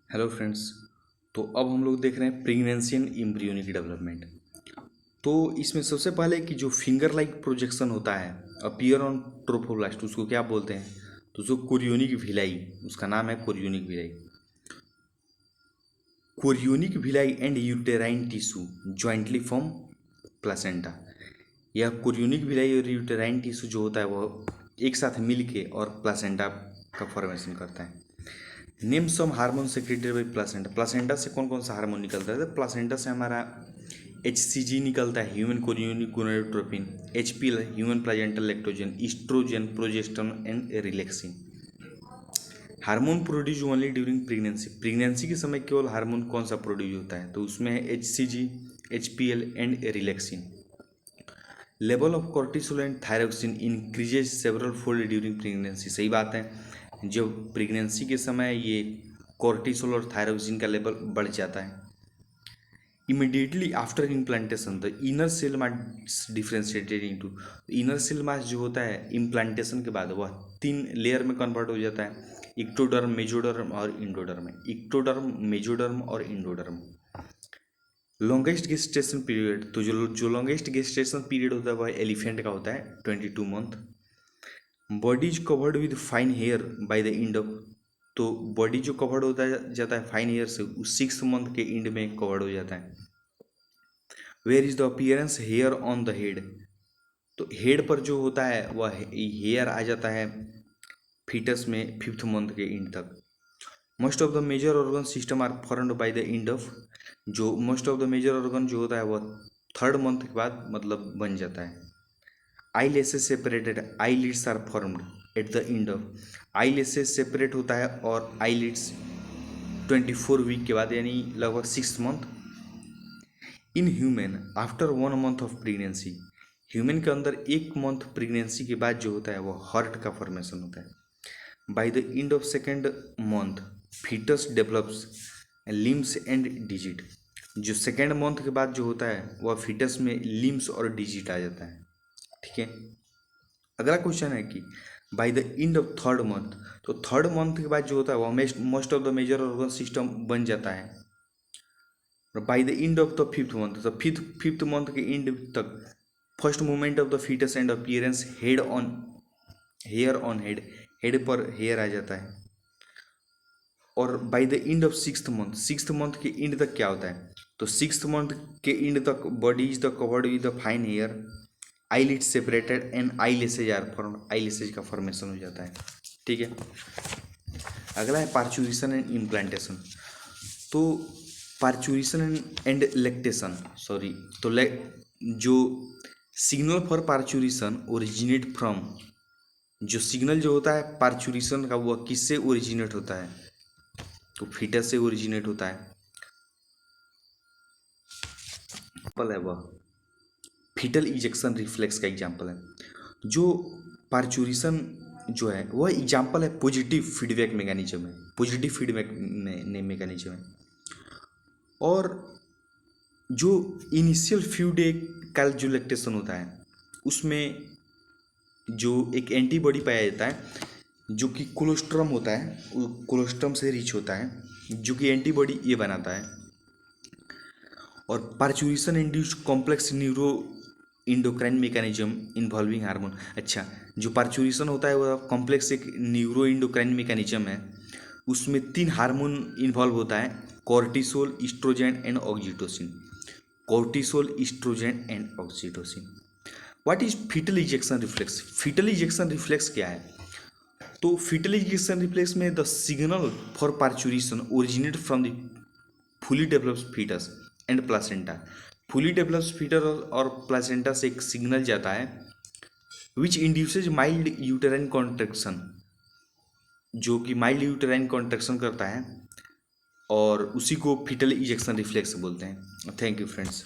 Hello friends. तो अब हम लोग देख रहे हैं प्रेगनेंसी एंड एम्ब्रियोनिक डेवलपमेंट। तो इसमें सबसे पहले कि जो फिंगर लाइक प्रोजेक्शन होता है अपीयर ऑन ट्रोफोब्लास्ट, उसको क्या बोलते हैं? तो जो कोरियोनिक विलाई, उसका नाम है chorionic villi. Chorionic villi and uterine tissue jointly form placenta. यह कोरियोनिक विलाई और यूटेराइन टिश्यू जो होता है वह एक साथ मिल के और प्लासेंटा का फॉर्मेशन करता है। Name some hormone secreted by placenta. Placenta से कौन कौन सा हार्मोन निकलता है? तो प्लासेंटा से हमारा HCG निकलता है, human chorionic gonadotropin, HPL human placental lactogen, estrogen, progesterone and relaxin. Hormone produce only during pregnancy. Pregnancy के समय केवल हार्मोन कौन सा प्रोड्यूस होता है? तो उसमें है HCG, HPL and relaxin. Level of cortisol and thyroxine increases several fold during pregnancy. सही बात है, जब प्रेगनेंसी के समय ये कॉर्टिसोल और थायरोक्सिन का लेवल बढ़ जाता है। Immediately after implantation the inner cell mass differentiated into. Inner cell mass जो होता है इम्प्लांटेशन के बाद वह 3 लेयर में कन्वर्ट हो जाता है, इक्टोडर्म, मेजोडर्म और इंडोडर्म। इक्टोडर्म, मेजोडर्म और इंडोडर्म। लॉन्गेस्ट गेस्टेशन पीरियड, तो जो लॉन्गेस्ट गेस्टेशन पीरियड होता है वह एलिफेंट का होता है 22 month. Body is covered with fine hair by the end of. तो बॉडी जो कवर्ड होता जाता है फाइन हेयर से, उस 6th मंथ के एंड में कवर्ड हो जाता है। Where is the appearance hair on the head. तो हेड पर जो होता है वह हेयर आ जाता है फीटस में 5th मंथ के एंड तक। Most of the major organ system are formed by the end of. जो most of the major organ जो होता है वह 3rd मंथ के बाद मतलब बन जाता है। Eyelashes separated, eyelids are formed at the end of. Eyelashes separate होता है और आई लिड्स 24 वीक के बाद, यानी लगभग 6th month. In human after 1 month of pregnancy. Human के अंदर 1 मंथ प्रेगनेंसी के बाद जो होता है वो हार्ट का फॉर्मेशन होता है। By the end of 2nd month foetus develops limbs and digit. जो 2nd मंथ के बाद जो होता है वह फीटस में लिम्स और डिजिट आ जाता है। ठीक है। अगला क्वेश्चन है कि by the end of 3rd month. तो 3rd मंथ के बाद जो होता है वह most of the major organ system बन जाता है। और by the end of the 5th month, तो फिफ्थ मंथ के एंड तक first movement of the foetus and appearance head on hair on head, head पर हेयर आ जाता है। और by the end of 6th month के एंड तक क्या होता है? तो 6th मंथ के एंड तक body is the covered with the fine hair, eyelids separated and eyelashes are form. Eyelashes का फॉर्मेशन हो जाता है। ठीक है। अगला है पार्चुरेशन एंड इम्प्लांटेशन। तो पार्चुरेशन एंड लैक्टेशन, सॉरी, तो जो signal for parturition originate from. जो सिग्नल जो होता है पार्चुरेशन का वह किससे ओरिजिनेट होता है? तो फीटस से ओरिजिनेट होता है। एग्जाम्पल है वह फीटल इजेक्शन रिफ्लेक्स का एग्जाम्पल है। जो पार्चुरेशन जो है वह एग्जाम्पल है पॉजिटिव फीडबैक मैकेनिज्म है, पॉजिटिव फीडबैक मैकेनिज्म है। और जो इनिशियल फ्यू डे का जो लैक्टेशन होता है उसमें जो एक एंटीबॉडी पाया जाता है जो कि कोलोस्ट्रम होता है, वो कोलोस्ट्रम से रिच होता है, जो कि एंटीबॉडी ये बनाता है। और parturition induced complex neuro endocrine mechanism involving hormone. अच्छा, जो पार्चुरेशन होता है वह कॉम्प्लेक्स एक न्यूरो इंडोक्राइन मैकेनिज्म है। उसमें 3 हार्मोन इन्वॉल्व होता है, cortisol, oestrogen and oxytocin. Cortisol, oestrogen and oxytocin. What is foetal ejection reflex? Foetal ejection reflex क्या है? तो फीटल इजेक्शन रिफ्लेक्स में the signal for parturition originate from the fully developed foetus and placenta. Fully developed foetus और placenta से एक signal जाता है which induces mild uterine contraction, जो कि माइल्ड यूटेराइन कॉन्ट्रैक्शन करता है, और उसी को फीटल इजेक्शन रिफ्लेक्स बोलते हैं। Thank you friends.